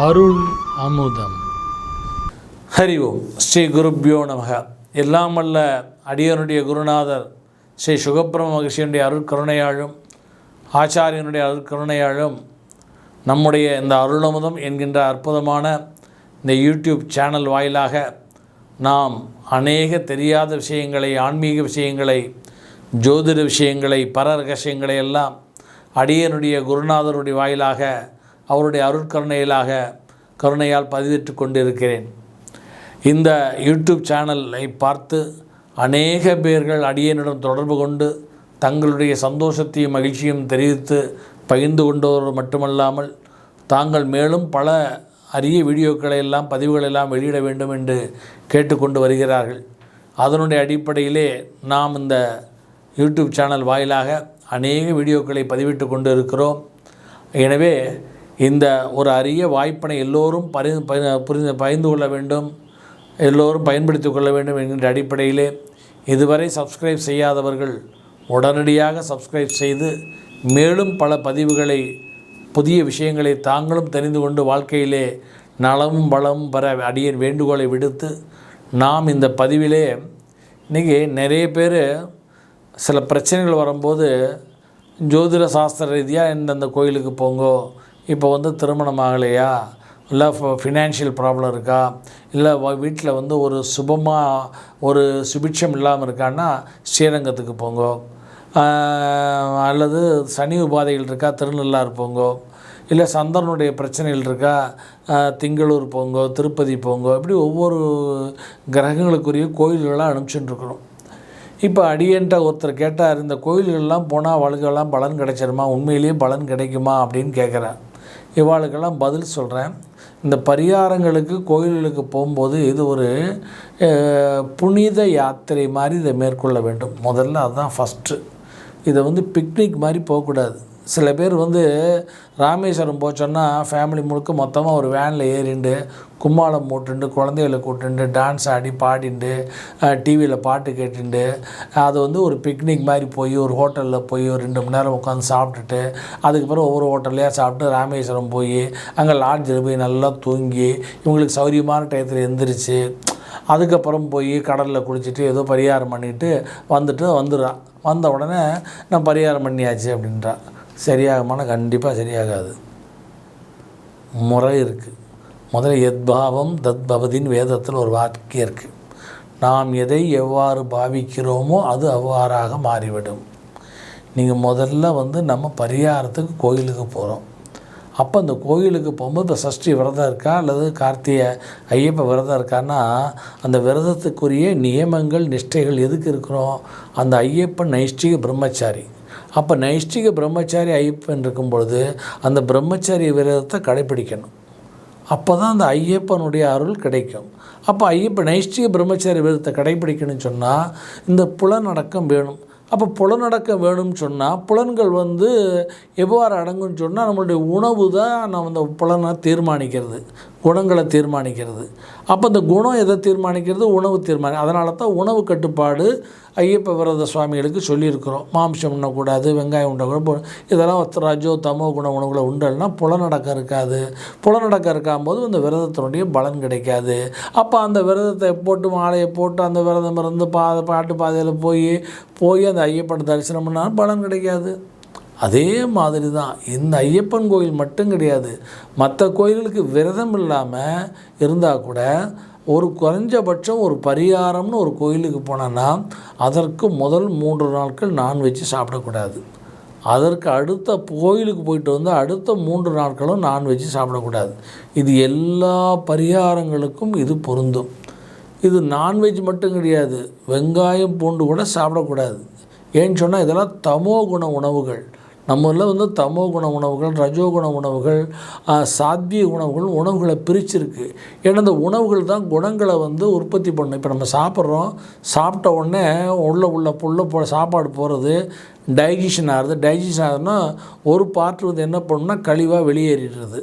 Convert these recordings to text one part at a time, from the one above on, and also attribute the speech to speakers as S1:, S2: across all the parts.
S1: அருள் அமுதம்.
S2: ஹரி ஓம். ஸ்ரீ குருப்யோ நமக. எல்லாம் வல்ல அடியனுடைய குருநாதர் ஸ்ரீ சுகப்பிரம மகிழ்ச்சியினுடைய அருட்கருணையாலும் ஆச்சாரியனுடைய அருட்கருணையாலும் நம்முடைய இந்த அருளமுதம் என்கின்ற அற்புதமான இந்த யூடியூப் சேனல் வாயிலாக நாம் அநேக தெரியாத விஷயங்களை, ஆன்மீக விஷயங்களை, ஜோதிட விஷயங்களை, பர ரகசியங்களை எல்லாம் அடியனுடைய குருநாதருடைய வாயிலாக அவருடைய கருணையால் பதிவிட்டு கொண்டிருக்கிறேன். இந்த யூடியூப் சேனலை பார்த்து அநேக பேர்கள் அடியனிடம் தொடர்பு கொண்டு தங்களுடைய சந்தோஷத்தையும் மகிழ்ச்சியும் தெரிவித்து பகிர்ந்து கொண்டவர் மட்டுமல்லாமல் தாங்கள் மேலும் பல அரிய வீடியோக்களை எல்லாம் பதிவுகளெல்லாம் வெளியிட வேண்டும் என்று கேட்டுக்கொண்டு வருகிறார்கள். அதனுடைய அடிப்படையிலே நாம் இந்த யூடியூப் சேனல் வாயிலாக அநேக வீடியோக்களை பதிவிட்டு கொண்டு இருக்கிறோம். எனவே இந்த ஒரு அரிய வாய்ப்பினை எல்லோரும் பகிர்ந்து கொள்ள வேண்டும், எல்லோரும் பயன்படுத்தி கொள்ள வேண்டும் என்கின்ற அடிப்படையிலே இதுவரை சப்ஸ்கிரைப் செய்யாதவர்கள் உடனடியாக சப்ஸ்கிரைப் செய்து மேலும் பல பதிவுகளை, புதிய விஷயங்களை தாங்களும் தெரிந்து கொண்டு வாழ்க்கையிலே நலமும் வளமும் பெற அடியேன் வேண்டுகோளை விடுத்து, நாம் இந்த பதிவிலே இன்றைக்கி நிறைய பேர் சில பிரச்சனைகள் வரும்போது ஜோதிட சாஸ்திர ரீதியாக இந்தந்த கோயிலுக்கு போங்கோ, இப்போ திருமணம் ஆகலையா, இல்லை ஃபினான்ஷியல் ப்ராப்ளம் இருக்கா, இல்லை வீட்டில் ஒரு ஒரு சுபிட்சம் இல்லாமல் இருக்கான்னா ஸ்ரீரங்கத்துக்கு போங்கோ, அல்லது சனி உபாதைகள் இருக்கா திருநள்ளாறு போங்கோ, இல்லை சந்திரனுடைய பிரச்சனைகள் இருக்கா திங்களூர் போங்கோ, திருப்பதி போங்கோ, இப்படி ஒவ்வொரு கிரகங்களுக்குரிய கோயில்களாக அனுப்பிச்சுட்டுருக்குறோம். இப்போ அடியன்ட்ட ஒருத்தர் கேட்டார், இந்த கோயில்கள்லாம் போனால் அவளுக்கெல்லாம் பலன் கிடைச்சிருமா, உண்மையிலேயே பலன் கிடைக்குமா அப்படின்னு கேட்குறேன். இவாளுக்கெல்லாம் பதில் சொல்கிறேன். இந்த பரிகாரங்களுக்கு கோயில்களுக்கு போகும்போது இது ஒரு புனித யாத்திரை மாதிரி இதை மேற்கொள்ள வேண்டும். முதல்ல அதுதான் ஃபஸ்ட்டு. இதை பிக்னிக் மாதிரி போகக்கூடாது. சில பேர் ராமேஸ்வரம் போச்சோன்னா ஃபேமிலி முழுக்க மொத்தமாக ஒரு வேனில் ஏறிண்டு கும்மாளம் போட்டுண்டு குழந்தைகளை கூட்டுண்டு டான்ஸ் ஆடி பாடிண்டு டிவியில் பாட்டு கேட்டுண்டு அது ஒரு பிக்னிக் மாதிரி போய் ஒரு ஹோட்டலில் போய் ஒரு 2 மணி நேரம் உட்காந்து சாப்பிட்டுட்டு அதுக்கப்புறம் ஒவ்வொரு ஹோட்டல்லையாக சாப்பிட்டு ராமேஸ்வரம் போய் அங்கே லாட்ஜில் போய் நல்லா தூங்கி இவங்களுக்கு சௌரியமான டயத்தில் எழுந்திரிச்சு அதுக்கப்புறம் போய் கடலில் குளிச்சுட்டு ஏதோ பரிகாரம் பண்ணிவிட்டு வந்துடுறான். வந்த உடனே நான் பரிகாரம் பண்ணியாச்சு அப்படின்றான். சரியாகுமான? கண்டிப்பாக சரியாகாது. முறை இருக்குது. முதல்ல எத்பாவம் தத் பவதின்னு வேதத்தில் ஒரு வாக்கியம் இருக்குது. நாம் எதை எவ்வாறு பாவிக்கிறோமோ அது அவ்வாறாக மாறிவிடும். நீங்கள் முதல்ல நம்ம பரிகாரத்துக்கு கோயிலுக்கு போகிறோம். அப்போ அந்த கோயிலுக்கு போகும்போது இப்போ சஷ்டி விரதம் இருக்கா அல்லது கார்த்திகை ஐயப்ப விரதம் இருக்கான்னா அந்த விரதத்துக்குரிய நியமங்கள் நிஷ்டைகள் எதுக்கு இருக்கிறோம்? அந்த ஐயப்பன் நைஷ்டிக பிரம்மச்சாரி. அப்போ நைஷ்டிக பிரம்மச்சாரி ஐயப்பன் இருக்கும் பொழுது அந்த பிரம்மச்சாரி விரதத்தை கடைப்பிடிக்கணும். அப்போ தான் அந்த ஐயப்பனுடைய அருள் கிடைக்கும். அப்போ நைஷ்டிக பிரம்மச்சாரி விரதத்தை கடைப்பிடிக்கணும்னு சொன்னால் இந்த புலனடக்கம் வேணும். அப்போ புலனடக்கம் வேணும்னு சொன்னால் புலன்கள் எவ்வாறு அடங்குன்னு சொன்னால் நம்மளுடைய உணவு தான் நம்ம அந்த புலனை தீர்மானிக்கிறது, குணங்களை தீர்மானிக்கிறது. அப்போ இந்த குணம் எதை தீர்மானிக்கிறது? உணவு அதனால தான் உணவு கட்டுப்பாடு ஐயப்ப விரத சுவாமிகளுக்கு சொல்லியிருக்கிறோம். மாம்சம் உண்ணக்கூடாது, வெங்காயம் உண்ணக்கூடாது, இதெல்லாம் ரஜோ தமோ குண உணவுகளை உண்டல்னா புலனடக்கம் இருக்காது. புலனடக்கம் இருக்காம்போது அந்த விரதத்தினுடைய பலன் கிடைக்காது. அப்போ அந்த விரதத்தை போட்டு மாலையை போட்டு அந்த விரதம் இருந்து பாட்டு பாதையில் போய் அந்த ஐயப்பன் தரிசனம் பண்ணாலும் பலன் கிடைக்காது. அதே மாதிரி தான் இந்த ஐயப்பன் கோயில் மட்டும் கிடையாது, மற்ற கோயில்களுக்கு விரதம் இல்லாமல் இருந்தால் கூட ஒரு குறைஞ்சபட்சம் ஒரு பரிகாரம்னு ஒரு கோயிலுக்கு போனோன்னா அதற்கு முதல் 3 நாட்கள் நான்வெஜ் சாப்பிடக்கூடாது. அதற்கு அடுத்த கோயிலுக்கு போயிட்டு அடுத்த 3 நாட்களும் நான்வெஜ் சாப்பிடக்கூடாது. இது எல்லா பரிகாரங்களுக்கும் இது பொருந்தும். இது நான்வெஜ் மட்டும் கிடையாது, வெங்காயம் பூண்டு கூட சாப்பிடக்கூடாது. ஏன்னு சொன்னால் இதெல்லாம் தமோ குண உணவுகள். நம்மளில் தமோ குண உணவுகள், ரஜோகுண உணவுகள், சாத்விய உணவுகளை பிரிச்சிருக்கு. ஏன்னா இந்த உணவுகள் தான் குணங்களை உற்பத்தி பண்ணும். இப்போ நம்ம சாப்பிட்ட உடனே உள்ள சாப்பாடு போகிறது டைஜஷன் ஆகுது. டைஜஷன் ஆகுதுன்னா ஒரு பார்ட் என்ன பண்ணுன்னா கழிவாக வெளியேறிடுறது,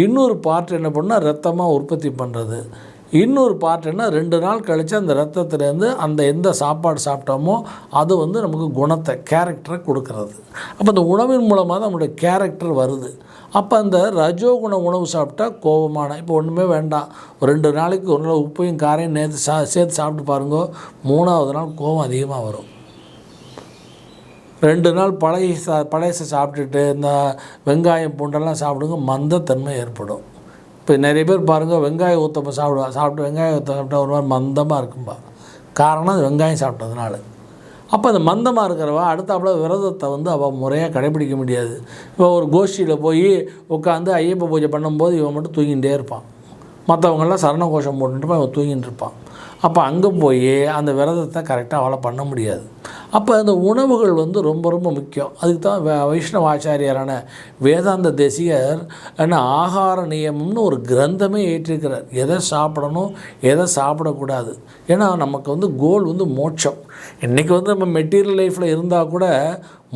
S2: இன்னொரு பார்ட் என்ன பண்ணுன்னா ரத்தமாக உற்பத்தி பண்ணுறது. இன்னொரு பார்ட் என்ன, 2 நாள் கழித்து அந்த ரத்தத்துலேருந்து அந்த எந்த சாப்பாடு சாப்பிட்டோமோ அது வந்து நமக்கு குணத்தை, கேரக்டரை கொடுக்கறது. அப்போ அந்த உணவின் மூலமாக தான் நம்மளுடைய கேரக்டர் வருது. அப்போ அந்த ரஜோகுண உணவு சாப்பிட்டா கோபமான, இப்போ ஒன்றுமே வேண்டாம், ஒரு 2 நாளைக்கு ஒரு நாள் உப்பையும் காரையும் நேற்று சேர்த்து சாப்பிட்டு பாருங்க, 3ஆவது நாள் கோபம் அதிகமாக வரும். 2 நாள் பழையசை சாப்பிட்டுட்டு இந்த வெங்காயம் பூண்டெல்லாம் சாப்பிடுங்க, மந்தத்தன்மை ஏற்படும். இப்போ நிறைய பேர் பாருங்கள், வெங்காய ஊத்தப்ப சாப்பிட்டு வெங்காய ஊற்ற சாப்பிட்டா ஒரு மாதிரி மந்தமாக இருக்கும்பா. காரணம் அது வெங்காயம் சாப்பிட்டதுனால. அப்போ அந்த மந்தமாக இருக்கிறவா அடுத்தாப்புல விரதத்தை வந்து அவள் முறையாக கடைபிடிக்க முடியாது. இப்போ ஒரு கோஷ்டியில் போய் உட்காந்து ஐயப்ப பூஜை பண்ணும்போது இவன் மட்டும் தூங்கிகிட்டே இருப்பான், மற்றவங்கெல்லாம் சரண கோஷம் போட்டுட்டு அவன் தூங்கிட்டு இருப்பான். அப்போ அங்கே போய் அந்த விரதத்தை கரெக்டாக அவளை பண்ண முடியாது. அப்போ அந்த உணவுகள் வந்து ரொம்ப ரொம்ப முக்கியம். அதுக்கு தான் வைஷ்ணவ ஆச்சாரியாரான வேதாந்த தேசிகர் என்ன ஆகார நியமம்னு ஒரு கிரந்தமே ஏற்றிருக்கிறார். எதை சாப்பிடணும், எதை சாப்பிடக்கூடாது. ஏன்னா நமக்கு வந்து கோல் வந்து மோட்சம். இன்றைக்கி வந்து நம்ம மெட்டீரியல் லைஃப்பில் இருந்தால் கூட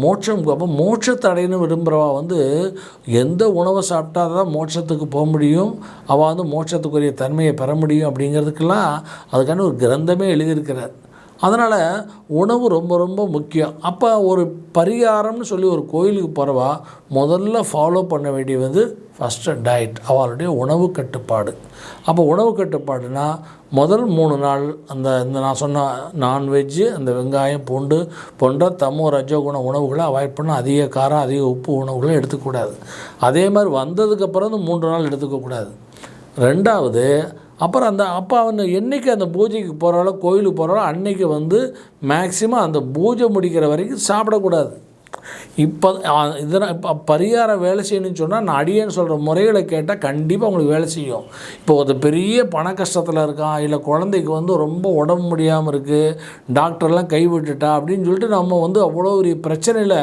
S2: மோட்சம், அப்போ மோட்சத்தை அடையணும் விரும்புகிறவா வந்து எந்த உணவை சாப்பிட்டா தான் மோட்சத்துக்கு போக முடியும், அவள் வந்து மோட்சத்துக்குரிய தன்மையை பெற முடியும் அப்படிங்கிறதுக்கெல்லாம் அதுக்கான ஒரு கிரந்தமே எழுதியிருக்கிறார். அதனால் உணவு ரொம்ப ரொம்ப முக்கியம். அப்போ ஒரு பரிகாரம்னு சொல்லி ஒரு கோயிலுக்கு போகிறவா முதல்ல ஃபாலோ பண்ண வேண்டியது ஃபஸ்ட்டு டயட், அவளுடைய உணவு கட்டுப்பாடு. அப்போ உணவு கட்டுப்பாடுனா முதல் 3 நாள் இந்த நான் சொன்ன நான்வெஜ்ஜு, அந்த வெங்காயம் பூண்டு போன்ற தமோ ரஜோகுண உணவுகளை அவாய்ட் பண்ண, அதிக காரம் அதிக உப்பு உணவுகளை எடுத்துக்கூடாது. அதே மாதிரி வந்ததுக்கப்புறம் இந்த 3 நாள் எடுத்துக்கக்கூடாது. 2வது அப்புறம் அப்போ அவன் என்றைக்கு அந்த பூஜைக்கு போகிறாலோ கோயிலுக்கு போகிறாலோ அன்றைக்கி வந்து மேக்சிமம் அந்த பூஜை முடிக்கிற வரைக்கும் சாப்பிடக்கூடாது. இப்போ இதெல்லாம் இப்போ பரிகாரம் வேலை செய்யணும்னு சொன்னால் நான் அடியேன்னு சொல்கிற முறைகளை கேட்டால் கண்டிப்பாக உங்களுக்கு வேலை செய்யும். இப்போ ஒரு பெரிய பண கஷ்டத்தில் இருக்கான், இல்லை குழந்தைக்கு வந்து ரொம்ப உடம்பு முடியாமல் இருக்குது, டாக்டர்லாம் கைவிட்டுட்டா அப்படின்னு சொல்லிட்டு நம்ம வந்து அவ்வளோ ஒரு பிரச்சனையில்,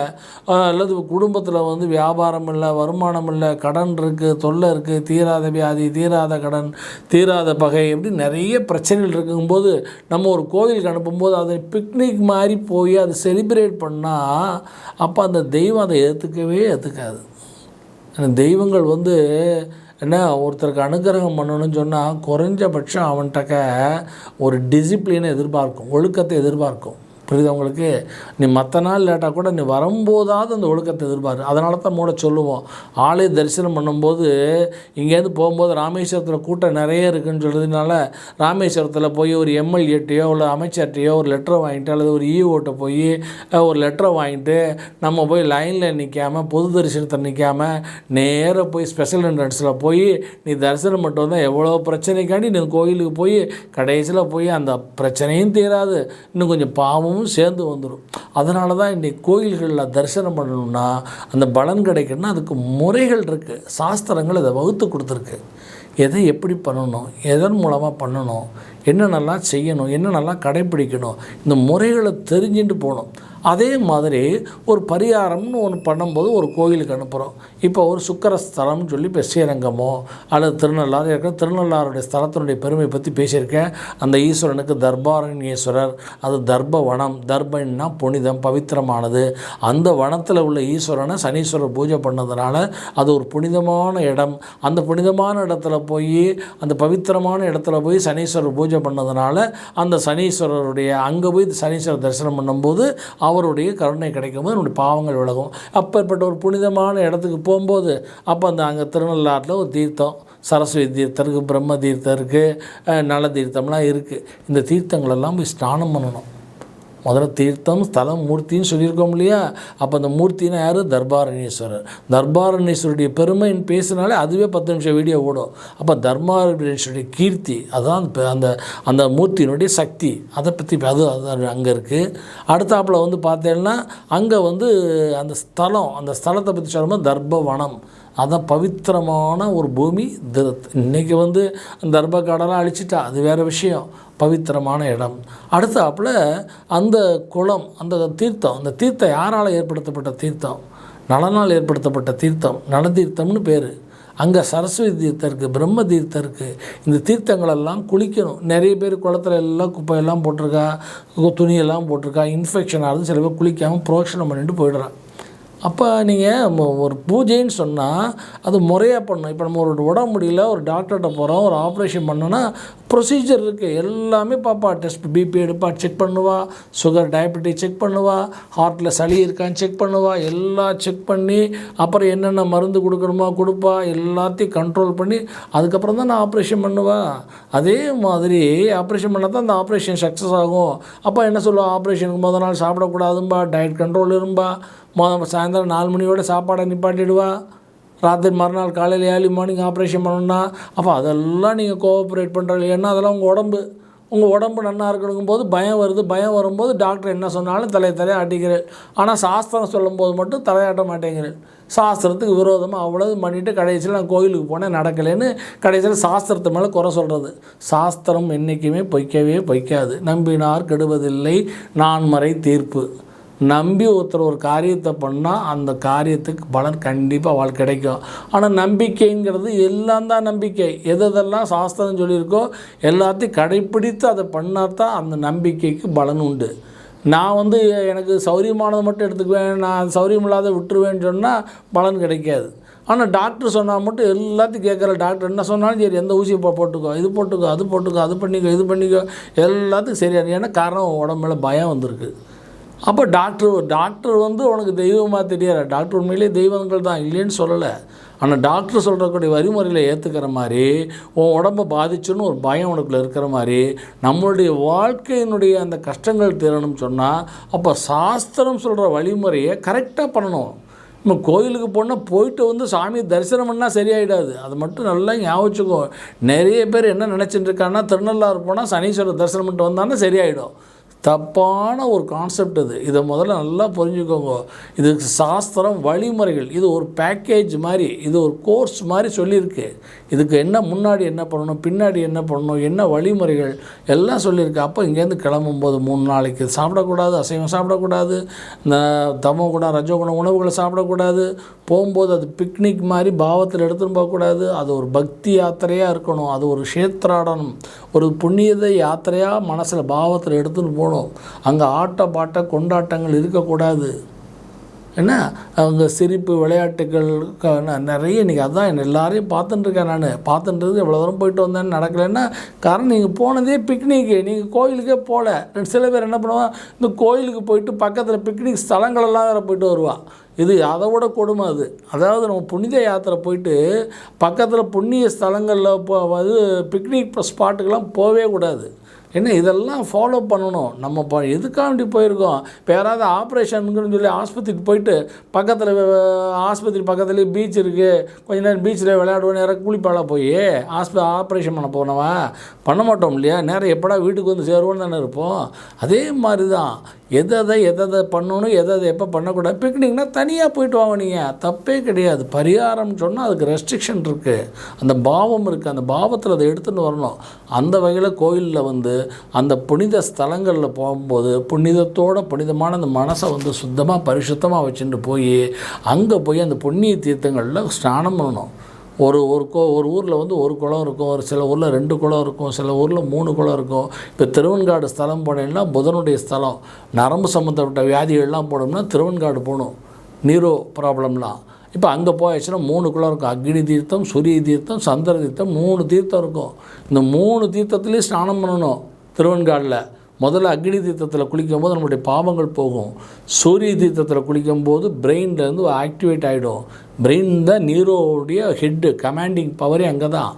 S2: அல்லது குடும்பத்தில் வந்து வியாபாரம் இல்லை, வருமானம் இல்லை, கடன் இருக்குது, தொல்லை இருக்குது, தீராத வியாதி, தீராத கடன், தீராத பகை, எப்படி நிறைய பிரச்சனைகள் இருக்கும்போது நம்ம ஒரு கோவிலுக்கு அனுப்பும்போது அதை பிக்னிக் மாதிரி போய் அதை செலிப்ரேட் பண்ணால் அப்போ அந்த தெய்வம் அதை ஏற்றுக்காது. தெய்வங்கள் வந்து என்ன, ஒருத்தருக்கு அனுகிரகம் பண்ணணும்னு சொன்னால் குறைஞ்சபட்சம் அவன்கிட்ட ஒரு டிசிப்ளினை எதிர்பார்க்கும், ஒழுக்கத்தை எதிர்பார்க்கும். புரியுது உங்களுக்கு? நீ மற்ற நாள் லேட்டாக கூட நீ வரும்போதாவது அந்த ஒழுக்கத்தை எதிர்பார்க்கு. அதனால தான் மூட சொல்லுவோம், ஆலய தரிசனம் பண்ணும்போது இங்கேருந்து போகும்போது ராமேஸ்வரத்தில் கூட்டம் நிறைய இருக்குதுன்னு சொல்கிறதுனால ராமேஸ்வரத்தில் போய் ஒரு எம்எல்ஏட்டையோ இல்லை அமைச்சர்கிட்டையோ ஒரு லெட்டரை வாங்கிட்டு, அல்லது ஒரு இஓட்ட போய் ஒரு லெட்டரை வாங்கிட்டு நம்ம போய் லைனில் நிற்காமல், பொது தரிசனத்தை நிற்காமல் நேராக போய் ஸ்பெஷல் என்ட்ரன்ஸில் போய் நீ தரிசனம் மட்டும் வந்தால் எவ்வளோ பிரச்சனைக்காண்டி நீ கோயிலுக்கு போய் கடைசியில் போய் அந்த பிரச்சனையும் தீராது, இன்னும் கொஞ்சம் பாவமும் சேர்ந்து வந்துடும். அதனால தான் இன்றைக்கி கோயில்களில் தரிசனம் பண்ணணும்னா அந்த பலன் கிடைக்கணும்னா அதுக்கு முறைகள் இருக்குது, சாஸ்திரங்கள் அதை வகுத்து கொடுத்துருக்கு. எதை எப்படி பண்ணணும், எதன் மூலமாக பண்ணணும், என்னென்னலாம் செய்யணும், என்னென்னலாம் கடைப்பிடிக்கணும், இந்த முறைகளை தெரிஞ்சுட்டு போகணும். அதே மாதிரி ஒரு பரிகாரம்னு ஒன்று பண்ணும்போது ஒரு கோயிலுக்கு அனுப்புகிறோம். இப்போ ஒரு சுக்கரஸ்தலம்னு சொல்லி இப்போ ஸ்ரீரங்கமோ அல்லது திருநள்ளாறு இருக்கிற திருநள்ளாறுடைய ஸ்தலத்தினுடைய பெருமை பற்றி பேசியிருக்கேன். அந்த ஈஸ்வரனுக்கு தர்பாரண்யேஸ்வரர், அது தர்ப வனம், தர்பன்னா புனிதம், பவித்திரமானது. அந்த வனத்தில் உள்ள ஈஸ்வரனை சனீஸ்வரர் பூஜை பண்ணதுனால அது ஒரு புனிதமான இடம். அந்த புனிதமான இடத்துல போய், அந்த பவித்திரமான இடத்துல போய் சனீஸ்வரர் பூஜை பண்ணதுனால அந்த சனீஸ்வரருடைய அங்கே போய் சனீஸ்வரர் தரிசனம் பண்ணும்போது அவருடைய கருணை கிடைக்கும்போது நம்முடைய பாவங்கள் விலகும். அப்பேற்பட்ட ஒரு புனிதமான இடத்துக்கு போகும்போது அப்போ அங்கே திருநள்ளாறில் ஒரு தீர்த்தம், சரஸ்வதி தீர்த்தம் இருக்குது, பிரம்ம தீர்த்தம் இருக்குது, நல தீர்த்தம்லாம் இருக்குது. இந்த தீர்த்தங்களெல்லாம் போய் ஸ்நானம் பண்ணணும். முதல்ல தீர்த்தம், ஸ்தலம், மூர்த்தின்னு சொல்லியிருக்கோம் இல்லையா? அப்போ அந்த மூர்த்தினா யார்? தர்பாரண்யேஸ்வரர். தர்பாரண்யேஸ்வருடைய பெருமைன்னு பேசினாலே அதுவே 10 நிமிஷம் வீடியோ ஓடும். அப்போ தர்பாரண்யேஸ்வருடைய கீர்த்தி, அதுதான் அந்த அந்த மூர்த்தியினுடைய சக்தி, அதை பற்றி அது அங்கே இருக்குது. அடுத்தாப்பில் வந்து பார்த்தேன்னா அங்கே வந்து அந்த ஸ்தலம், அந்த ஸ்தலத்தை பற்றி சொல்லும்போது தர்பவனம், அதான் பவித்திரமான ஒரு பூமி. இன்றைக்கி வந்து தர்ப காடெல்லாம் அழிச்சிட்டா, அது வேறு விஷயம். பவித்திரமான இடம். அடுத்தாப்பில் அந்த குளம், அந்த தீர்த்தம், அந்த தீர்த்தம் யாரால் ஏற்படுத்தப்பட்ட தீர்த்தம்? நலனால் ஏற்படுத்தப்பட்ட தீர்த்தம், நலதீர்த்தம்னு பேர். அங்கே சரஸ்வதி தீர்த்தம் இருக்குது, பிரம்ம தீர்த்தம் இருக்குது. இந்த தீர்த்தங்களெல்லாம் குளிக்கணும். நிறைய பேர் குளத்துல எல்லாம் குப்பையெல்லாம் போட்டிருக்கா, துணியெல்லாம் போட்டிருக்கா, இன்ஃபெக்ஷன் ஆகுது, சில பேர் குளிக்காமல் புரோக்ஷனம் பண்ணிட்டு போயிடுறான். அப்போ நீங்கள் ஒரு பூஜைன்னு சொன்னால் அது முறையாக பண்ணணும். இப்போ நம்ம ஒரு உடம்பு முடியல, ஒரு டாக்டர்கிட்ட போகிறோம், ஒரு ஆப்ரேஷன் பண்ணோன்னா ப்ரொசீஜர் இருக்குது, எல்லாமே பார்ப்பா. டெஸ்ட் பிபி எடுப்பா, செக் பண்ணுவா, சுகர் டயபெட்டிஸ் செக் பண்ணுவா, ஹார்ட்டில் சளி இருக்கான்னு செக் பண்ணுவா, எல்லாம் செக் பண்ணி அப்புறம் என்னென்ன மருந்து கொடுக்கணுமோ கொடுப்பா, எல்லாத்தையும் கண்ட்ரோல் பண்ணி அதுக்கப்புறம் தான் நான் ஆப்ரேஷன் பண்ணுவேன். அதே மாதிரி ஆப்ரேஷன் பண்ணால் தான் அந்த ஆப்ரேஷன் சக்ஸஸ் ஆகும். அப்போ என்ன சொல்லுவா, ஆப்ரேஷனுக்கு முதல் நாள் சாப்பிடக்கூடாதும்பா, டயட் கண்ட்ரோல் இரும்பா, சாயந்தரம் 4 மணியோட சாப்பாடை நிப்பாட்டிடுவா, ராத்திரி மறுநாள் காலையில் ஏர்லி மார்னிங் ஆப்ரேஷன் பண்ணணும்னா. அப்போ அதெல்லாம் நீங்கள் கோஆப்ரேட் பண்ணுறது ஏன்னா அதெல்லாம் உங்கள் உடம்பு நல்லா இருக்கணுங்கும் போது பயம் வருது. பயம் வரும்போது டாக்டர் என்ன சொன்னாலும் தலையை ஆட்டிக்கிறேன். ஆனால் சாஸ்திரம் சொல்லும்போது மட்டும் தலையாட்ட மாட்டேங்கிறேன். சாஸ்திரத்துக்கு விரோதமாக அவ்வளவு பண்ணிவிட்டு கடைசியில் நான் கோயிலுக்கு போனேன் நடக்கலைன்னு கடைசியில் சாஸ்திரத்து மேலே குறை சொல்கிறது. சாஸ்திரம் என்றைக்குமே பொய்க்காது. நம்பினார் கெடுவதில்லை நான்மறை தீர்ப்பு. நம்பி ஒருத்தர் ஒரு காரியத்தை பண்ணால் அந்த காரியத்துக்கு பலன் கண்டிப்பாக அவளுக்கு கிடைக்கும். ஆனால் நம்பிக்கைங்கிறது எல்லாம் தான் நம்பிக்கை. எதெல்லாம் சாஸ்திரம் சொல்லியிருக்கோ எல்லாத்தையும் கடைப்பிடித்து அதை பண்ணால் தான் அந்த நம்பிக்கைக்கு பலன் உண்டு. நான் எனக்கு சௌரியமானதை மட்டும் எடுத்துக்குவேன், நான் சௌரியம் இல்லாத விட்டுருவேன்னு சொன்னால் பலன் கிடைக்காது. ஆனால் டாக்டர் சொன்னால் மட்டும் எல்லாத்தையும் கேட்குற டாக்டர் என்ன சொன்னாலும் சரி, எந்த ஊசியை போட்டுக்கோ, இது போட்டுக்கோ, அது போட்டுக்கோ, அது பண்ணிக்கோ, இது பண்ணிக்கோ, எல்லாத்துக்கும் சரியான. ஏன்னா காரணம் உடம்புல பயம் வந்திருக்கு. அப்போ டாக்டர் உனக்கு தெய்வமாக தெரியாது. டாக்டர் உண்மையிலே தெய்வங்கள் தான், இல்லைன்னு சொல்லலை. ஆனால் டாக்டர் சொல்கிறக்கூடிய வழிமுறையில் ஏற்றுக்கிற மாதிரி உன் உடம்பை பாதிச்சுன்னு ஒரு பயம் உனக்குள்ள இருக்கிற மாதிரி நம்மளுடைய வாழ்க்கையினுடைய அந்த கஷ்டங்கள் தீரணும்னு சொன்னால் அப்போ சாஸ்திரம் சொல்கிற வழிமுறையை கரெக்டாக பண்ணணும். நம்ம கோயிலுக்கு போனால் போயிட்டு சாமியை தரிசனம் பண்ணால் சரியாயிடாது. அது மட்டும் நல்லா ஞாபகிச்சுக்கோ. நிறைய பேர் என்ன நினச்சிட்டு இருக்காங்கன்னா திருநள்ளாறு போனால் சனீஸ்வரர் தரிசனம் பண்ணிட்டு வந்தாங்கன்னா சரியாயிடும். தப்பான ஒரு கான்செப்ட் இது. இதை முதல்ல நல்லா புரிஞ்சுக்கோங்க. இதுக்கு சாஸ்திரம் வழிமுறைகள், இது ஒரு பேக்கேஜ் மாதிரி, இது ஒரு கோர்ஸ் மாதிரி சொல்லியிருக்கு. இதுக்கு என்ன முன்னாடி என்ன பண்ணணும், பின்னாடி என்ன பண்ணணும், என்ன வழிமுறைகள் எல்லாம் சொல்லியிருக்கு. அப்போ இங்கேருந்து கிளம்பும்போது 3 நாளைக்கு சாப்பிடக்கூடாது, அசைவம் சாப்பிடக்கூடாது, இந்த தமோகுணம் ரஜோகுணம் உணவுகளை சாப்பிடக்கூடாது. போகும்போது அது பிக்னிக் மாதிரி பாவத்தில் எடுத்துன்னு போகக்கூடாது. அது ஒரு பக்தி யாத்திரையாக இருக்கணும். அது ஒரு க்ஷேத்ராடனம், ஒரு புண்ணியத யாத்திரையாக மனசில் பாவத்தில் எடுத்துன்னு போகணும். அங்கே ஆட்ட பாட்ட கொண்டாட்டங்கள் இருக்கக்கூடாது. என்ன அவங்க சிரிப்பு விளையாட்டுகள் நிறைய இன்றைக்கி அதான் எல்லாரையும் பார்த்துட்டுருக்கேன். நான் பார்த்துட்டுருக்கு எவ்வளோ தூரம் போயிட்டு வந்தேன்னு நடக்கலைன்னா காரணம் நீங்கள் போனதே பிக்னிக்கு, நீங்கள் கோயிலுக்கே போகல. சில பேர் என்ன பண்ணுவான், இந்த கோயிலுக்கு போயிட்டு பக்கத்தில் பிக்னிக் ஸ்தலங்களெல்லாம் வேறு போயிட்டு வருவான். இது அதை விட கொடுமை அது. அதாவது நம்ம புனித யாத்திரை போயிட்டு பக்கத்தில் புண்ணிய ஸ்தலங்களில் பிக்னிக் ஸ்பாட்டுக்கெல்லாம் போகவே கூடாது. என்ன இதெல்லாம் ஃபாலோ பண்ணணும். நம்ம எதுக்காண்டி போயிருக்கோம், இப்போ யாராவது ஆப்ரேஷனுக்குன்னு சொல்லி ஆஸ்பத்திரிக்கு போயிட்டு ஆஸ்பத்திரி பக்கத்துலேயே பீச் இருக்குது, கொஞ்ச நேரம் பீச்சில் விளையாடுவோம், நேரம் குளிப்பாளாக போய் ஆப்ரேஷன் பண்ண போனவா பண்ண மாட்டோம் இல்லையா? நேரம் எப்படா வீட்டுக்கு சேருவோன்னு தானே இருப்போம். அதே மாதிரி தான் எதை பண்ணணும், எதை எப்போ பண்ணக்கூடாது. பிக்னிக்னால் தனியாக போயிட்டு வாங்க, நீங்கள் தப்பே கிடையாது. பரிகாரம்னு சொன்னால் அதுக்கு ரெஸ்ட்ரிக்ஷன் இருக்குது, அந்த பாவம் இருக்குது, அந்த பாவத்தில் அதை எடுத்துகிட்டு வரணும். அந்த வகையில் கோயிலில் அந்த புனித ஸ்தலங்களில் போகும்போது புனிதமான அந்த மனசை சுத்தமாக பரிசுத்தமாக வச்சுட்டு போய் அங்கே போய் அந்த புண்ணிய தீர்த்தங்களில் ஸ்நானம் பண்ணணும். ஒரு ஊரில் ஒரு குளம் இருக்கும், ஒரு சில ஊரில் 2 குளம் இருக்கும், சில ஊரில் 3 குளம் இருக்கும். இப்போ திருவெண்காடு ஸ்தலம் போனீங்கன்னா புதனுடைய ஸ்தலம், நரம்பு சம்மந்தப்பட்ட வியாதிகள்லாம் போனோம்னா திருவெண்காடு போகணும், நீரோ ப்ராப்ளம்லாம். இப்போ அங்கே போயாச்சுன்னா 3 குளம் இருக்கும், அக்னி தீர்த்தம், சூரிய தீர்த்தம், சந்திர தீர்த்தம், 3 தீர்த்தம் இருக்கும். இந்த 3 தீர்த்தத்துலேயும் ஸ்நானம் பண்ணணும். திருவெண்காடில் முதல்ல அக்னி தீர்த்தத்தில் குளிக்கும்போது நம்மளுடைய பாவங்கள் போகும். சூரிய தீர்த்தத்தில் குளிக்கும்போது பிரெயின்லேருந்து ஆக்டிவேட் ஆகிடும். பிரெயின் தான் நீரோடைய ஹெட்டு, கமாண்டிங் பவரே அங்கே தான்.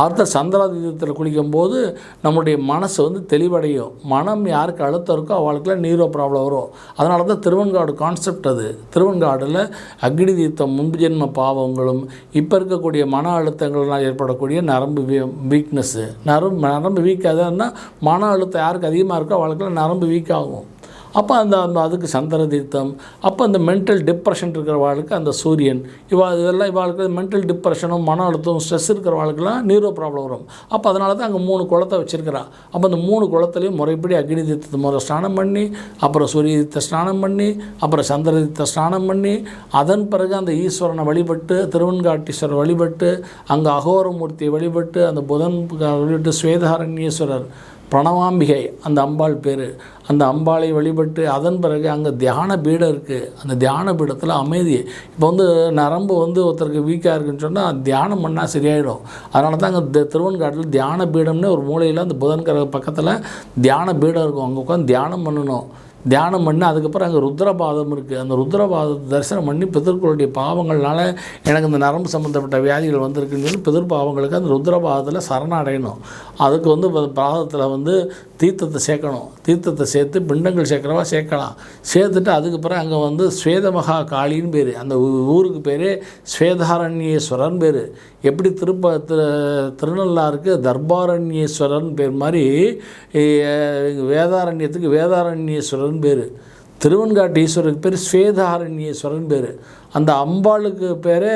S2: அடுத்த சந்திராதீதத்தில் குளிக்கும்போது நம்முடைய மனசு தெளிவடையும். மனம் யாருக்கு அழுத்தம் இருக்கோ அவளுக்குலாம் நீரோ ப்ராப்ளம் வரும். அதனால தான் திருவெண்காடு கான்செப்ட் அது. திருவெண்காடில் அக்னி தீர்த்தம் முன்பு ஜென்ம பாவங்களும் இப்போ இருக்கக்கூடிய மன அழுத்தங்கள்லாம் ஏற்படக்கூடிய நரம்பு வீக்னஸ்ஸு, நரம்பு வீக் ஆகுதுன்னா மன அழுத்தம் யாருக்கு அதிகமாக இருக்கோ அவளுக்குலாம் நரம்பு வீக் ஆகும். அப்போ அதுக்கு சந்திர தீர்த்தம். அப்போ அந்த மென்டல் டிப்ரெஷன் இருக்கிற வாழ்க்கை அந்த சூரியன் இதெல்லாம் இவாளுக்கு மென்டல் டிப்ரெஷனும் மன அழுத்தம் ஸ்ட்ரெஸ் இருக்கிற வாழ்க்கெல்லாம் நீரோ ப்ராப்ளம் வரும். அப்போ அதனால தான் அங்கே 3 குளத்தை வச்சுருக்கிறான். அப்போ அந்த 3 குளத்துலேயும் முறைப்படி அக்னி தீர்த்தத்தை முறை ஸ்நானம் பண்ணி, அப்புறம் சூரிய தீர்த்த ஸ்நானம் பண்ணி, அப்புறம் சந்திர தீர்த்த ஸ்நானம் பண்ணி, அதன் பிறகு அந்த ஈஸ்வரனை வழிபட்டு, திருவெண்காட்டீஸ்வரர் வழிபட்டு, அங்கே அகோரமூர்த்தியை வழிபட்டு, அந்த புதன் வழிபட்டு, ஸ்வேதாரண்யேஸ்வரர் பிரணவாம்பிகை அந்த அம்பாள் பேர். அந்த அம்பாளை வழிபட்டு அதன் பிறகு அங்கே தியான பீடம் இருக்குது. அந்த தியான பீடத்தில் அமைதி. இப்போ வந்து நரம்பு வந்து ஒருத்தருக்கு வீக்காக இருக்குன்னு சொன்னால் தியானம் பண்ணால் சரியாயிடும். அதனால தான் அங்கே திருவெண்காட்டில் தியான பீடம்னு ஒரு மூலையில் அந்த புதன் கிரக பக்கத்தில் தியான பீடம் இருக்கும். அங்கே உட்காந்து தியானம் பண்ணணும். தியானம் பண்ணி அதுக்கப்புறம் அங்கே ருத்ரபாதம் இருக்குது. அந்த ருத்ரபாதத்தை தரிசனம் பண்ணி பிதர்களுடைய பாவங்கள்னால எனக்கு இந்த நரம்பு சம்மந்தப்பட்ட வியாதிகள் வந்திருக்குன்னு சொல்லி பிதர் பாவங்களுக்கு அந்த ருத்ரபாதத்தில் சரணடையணும். அதுக்கு வந்து பாதத்தில் வந்து தீர்த்தத்தை சேர்க்கணும். தீர்த்தத்தை சேர்த்து பிண்டங்கள் சேர்க்குறவா சேர்க்கலாம். சேர்த்துட்டு அதுக்கப்புறம் அங்கே வந்து ஸ்வேதமகா காளின்னு பேர். அந்த ஊருக்கு பேர் ஸ்வேதாரண்யேஸ்வரன் பேர். எப்படி திருநள்ளாருக்கு தர்பாரண்யேஸ்வரன் பேர் மாதிரி வேதாரண்யத்துக்கு வேதாரண்யேஸ்வரன் பேர். திருவெண்காட்டு ஈஸ்வரருக்கு பேர் ஸ்வேதாரண்யேஸ்வரன் பேர். அந்த அம்பாளுக்கு பேர்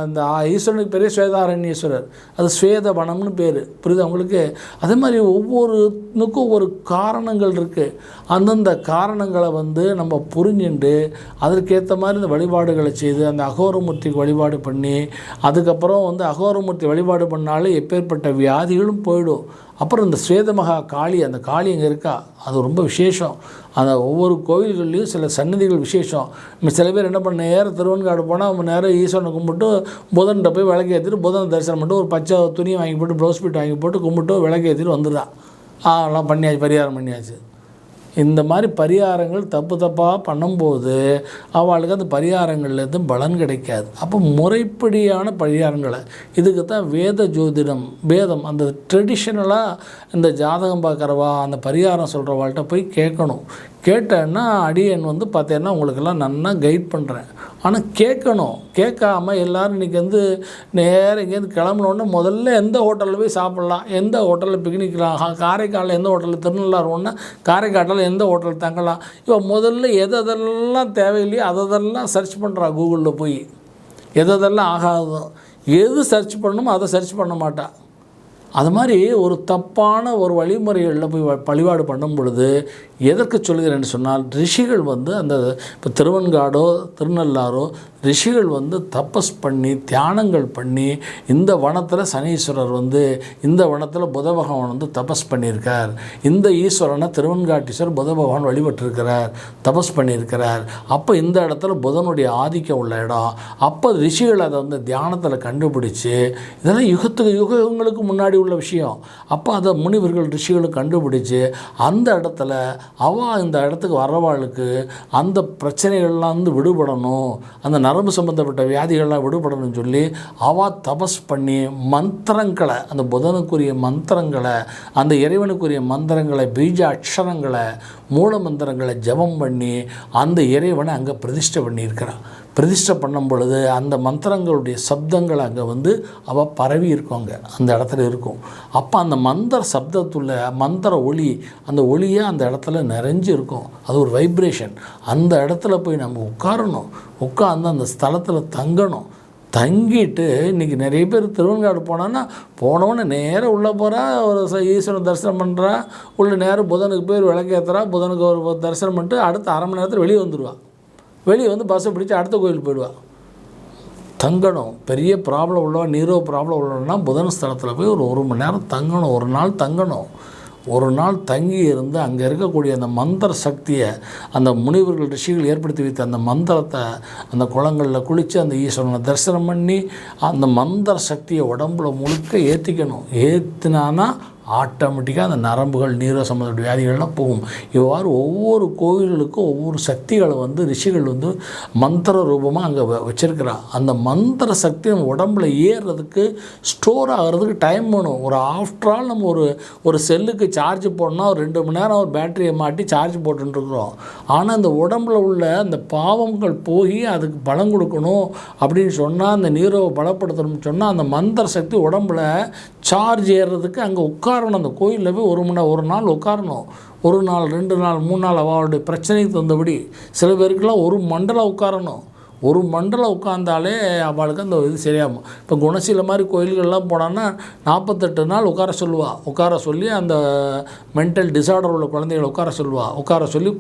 S2: அந்த ஈஸ்வரனுக்கு பேரே ஸ்வேதாரண்யேஸ்வரர். அது ஸ்வேதவனம்னு பேர். புரியுது அவங்களுக்கு? அதே மாதிரி ஒவ்வொருனுக்கும் ஒவ்வொரு காரணங்கள் இருக்குது. அந்தந்த காரணங்களை வந்து நம்ம புரிஞ்சுண்டு அதற்கேற்ற மாதிரி இந்த வழிபாடுகளை செய்து அந்த அகோரமூர்த்திக்கு வழிபாடு பண்ணி அதுக்கப்புறம் வந்து அகோரமூர்த்தி வழிபாடு பண்ணாலும் எப்பேற்பட்ட வியாதிகளும் போயிடும். அப்புறம் இந்த ஸ்வேதமகா காளி, அந்த காளி அங்கே இருக்கா, அது ரொம்ப விசேஷம். அந்த ஒவ்வொரு கோவில்கள்லேயும் சில சன்னதிகள் விசேஷம். சில பேர் என்ன பண்ண நேரம் திருவெண்காடு போனால் அவங்க நேரம் ஈஸ்வரனை கும்பிட்டு புதன்கிட்ட போய் விளக்கு ஏற்றிட்டு புதன் தரிசனம் பண்ணிட்டு ஒரு பச்சை துணியை வாங்கி போட்டு ப்ளவுஸ் பீட் வாங்கி போட்டு கும்பிட்டு விளக்கு ஏற்றிட்டு வந்துடுறா. எல்லாம் பண்ணியாச்சு, பரிகாரம் பண்ணியாச்சு. இந்த மாதிரி பரிகாரங்கள் தப்பாக பண்ணும்போது அவளுக்கு அந்த பரிகாரங்கள்லேருந்து பலன் கிடைக்காது. அப்போ முறைப்படியான பரிகாரங்களை இதுக்கு தான் வேத ஜோதிடம் வேதம் அந்த ட்ரெடிஷ்னலாக இந்த ஜாதகம் பார்க்குறவா அந்த பரிகாரம் சொல்கிறவாள்கிட்ட போய் கேட்கணும். கேட்டேன்னா அடியன் வந்து பார்த்தேன்னா உங்களுக்கெல்லாம் நல்லா கைட் பண்ணுறேன். ஆனால் கேட்கணும். கேட்காம எல்லோரும் இன்றைக்கி வந்து நேரம் இங்கேருந்து கிளம்புனோடனே முதல்ல எந்த ஹோட்டலில் போய் சாப்பிட்லாம், எந்த ஹோட்டலில் பிக்னிக்லாம், காரைக்காலில் எந்த ஹோட்டலில் திருநள்ளாறு ஒன்றா காரைக்காட்டில் எந்த ஹோட்டல் தங்கலாம், இப்போ முதல்ல எதெல்லாம் தேவையில்லையோ அதெல்லாம் சர்ச் பண்ணுறா கூகுளில் போய். எதெல்லாம் ஆகாதோ எது சர்ச் பண்ணணுமோ அதை சர்ச் பண்ண மாட்டா. அது மாதிரி ஒரு தப்பான ஒரு வழிமுறைகளில் போய் வழிபாடு பண்ணும் பொழுது எதற்கு சொல்கிறேன்னு சொன்னால் ரிஷிகள் வந்து அந்த இப்போ திருவெண்காடோ திருநள்ளாரோ ரிஷிகள் வந்து தபஸ் பண்ணி தியானங்கள் பண்ணி இந்த வனத்தில் சனீஸ்வரர் வந்து இந்த வனத்தில் புத பகவான் வந்து தபஸ் பண்ணியிருக்கார். இந்த ஈஸ்வரனை திருவெண்காட்டீஸ்வரர் புத பகவான் வழிபட்டிருக்கிறார், தபஸ் பண்ணியிருக்கிறார். அப்போ இந்த இடத்துல புதனுடைய ஆதிக்கம் உள்ள இடம். அப்போ ரிஷிகள் அதை வந்து தியானத்தில் கண்டுபிடிச்சி இதெல்லாம் யுகங்களுக்கு முன்னாடி உள்ள விஷயம். அப்போ அதை முனிவர்கள் ரிஷிகளும் கண்டுபிடிச்சி அந்த இடத்துல இந்த இடத்துக்கு வர்றவாளுக்கு அந்த பிரச்சனைகள்லாம் வந்து விடுபடணும், அந்த நரம்பு சம்பந்தப்பட்ட வியாதிகள்லாம் விடுபடணும்னு சொல்லி தபஸ் பண்ணி மந்திரங்களை அந்த புதனுக்குரிய மந்திரங்களை அந்த இறைவனுக்குரிய மந்திரங்களை பீஜ அக்ஷரங்களை மூல மந்திரங்களை ஜபம் பண்ணி அந்த இறைவனை அங்கே பிரதிஷ்டை பண்ணியிருக்கிறான். பிரதிஷ்டை பண்ணும் பொழுது அந்த மந்திரங்களுடைய சப்தங்கள் அங்கே வந்து பரவி இருக்கும், அந்த இடத்துல இருக்கும். அப்போ அந்த மந்திர சப்தத்துள்ள மந்திர ஒளி அந்த ஒளியே அந்த இடத்துல நிறைஞ்சு இருக்கும். அது ஒரு வைப்ரேஷன். அந்த இடத்துல போய் நம்ம உட்காரணும். உட்காந்து அந்த ஸ்தலத்தில் தங்கணும். தங்கிட்டு இன்றைக்கி நிறைய பேர் திருவெண்காடு போனான்னா போனவொன்னே நேராக உள்ளே போகிறா, ஒரு ஈஸ்வரன் தரிசனம் பண்ணுறா, உள்ள நேரம் புதனுக்கு போய் விளக்கேற்றுறா, புதனுக்கு ஒரு தரிசனம் பண்ணிட்டு அடுத்த அரை மணி நேரத்தில் வெளியே வந்துடுவாள். வெளியே வந்து பஸ்ஸை பிடிச்சி அடுத்த கோயில் போயிடுவாள். தங்கணும். பெரிய ப்ராப்ளம் உள்ளவா நீரோ ப்ராப்ளம் உள்ளவன்னா புதன் ஸ்தலத்தில் போய் ஒரு மணி நேரம் தங்கணும். ஒரு நாள் தங்கணும். ஒரு நாள் தங்கி இருந்து அங்கே இருக்கக்கூடிய அந்த மந்திர சக்தியை அந்த முனிவர்கள் ரிஷிகள் ஏற்படுத்தி வைத்த அந்த மந்திரத்தை அந்த குளங்களில் குளித்து அந்த ஈஸ்வரனை தரிசனம் பண்ணி அந்த மந்திர சக்தியை உடம்புல முழுக்க ஏற்றிக்கணும். ஏற்றினானா ஆட்டோமேட்டிக்காக அந்த நரம்புகள் நீரோ சம்பந்த வியாதிகள்லாம் போகும். இவ்வாறு ஒவ்வொரு கோவில்களுக்கும் ஒவ்வொரு சக்திகளை வந்து ரிஷிகள் வந்து மந்திர ரூபமாக அங்கே வச்சுருக்கிறான். அந்த மந்திர சக்தி நம்ம உடம்புல ஏறுறதுக்கு ஸ்டோர் ஆகிறதுக்கு டைம் வேணும். ஒரு ஆஃப்டர் ஆல் நம்ம ஒரு செல்லுக்கு சார்ஜ் போடணும்னா ஒரு 2 மணி நேரம் ஒரு பேட்டரியை மாட்டி சார்ஜ் போட்டுருக்குறோம். ஆனால் அந்த உடம்புல உள்ள அந்த பாவங்கள் போய் அதுக்கு பலம் கொடுக்கணும் அப்படின்னு சொன்னால் அந்த நீரோவை பலப்படுத்தணும்னு சொன்னால் அந்த மந்திர சக்தி உடம்புல சார்ஜ் ஏறுறதுக்கு அங்கே உட்காரணும். அந்த கோயிலில் போய் ஒரு நாள் உட்காரணும். 1 நாள் 2 நாள் 3 நாள் அவளுடைய பிரச்சனைக்கு தந்தபடி. சில பேருக்கெல்லாம் ஒரு மண்டலம் உட்காரணும். ஒரு மண்டலம் உட்காந்தாலே அவளுக்கு அந்த இது சரியாகும். இப்போ குணசீல மாதிரி கோயில்கள்லாம் போனான்னா 48 நாள் உட்கார சொல்லி அந்த மென்டல் டிசார்டர் உள்ள குழந்தைகளை உட்கார சொல்லி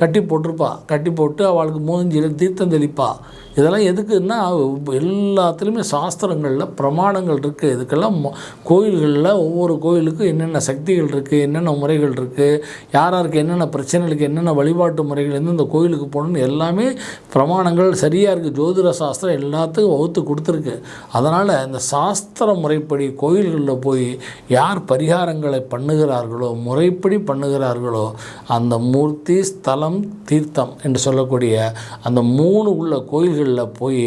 S2: கட்டி போட்டிருப்பா. கட்டி போட்டு அவளுக்கு மூஞ்சியில் தீர்த்தம் தெளிப்பா. இதெல்லாம் எதுக்குன்னா எல்லாத்துலேயுமே சாஸ்திரங்களில் பிரமாணங்கள் இருக்குது. இதுக்கெல்லாம் கோயில்களில் ஒவ்வொரு கோயிலுக்கும் என்னென்ன சக்திகள் இருக்குது, என்னென்ன முறைகள் இருக்குது, யாருக்கு என்னென்ன பிரச்சனைகளுக்கு என்னென்ன வழிபாட்டு முறைகள் இந்த கோயிலுக்கு போகணுன்னு எல்லாமே பிரமாணங்கள் சரியாக இருக்குது. ஜோதிட சாஸ்திரம் எல்லாத்துக்கும் வகுத்து கொடுத்துருக்கு. அதனால் இந்த சாஸ்திர முறைப்படி கோயில்களில் போய் யார் பரிகாரங்களை பண்ணுகிறார்களோ, முறைப்படி பண்ணுகிறார்களோ, அந்த மூர்த்தி, ஸ்தலம், தீர்த்தம் என்று சொல்லக்கூடிய அந்த 3 உள்ள கோயில்களில் போய்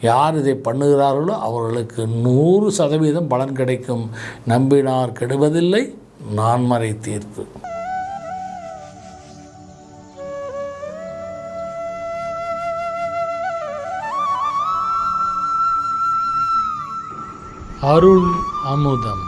S2: யார் இதை பண்ணுகிறார்களோ அவர்களுக்கு 100% பலன் கிடைக்கும். நம்பினார் கெடுவதில்லை, நான்மறை தீர்ப்பு.
S1: அருள் அமுதம்.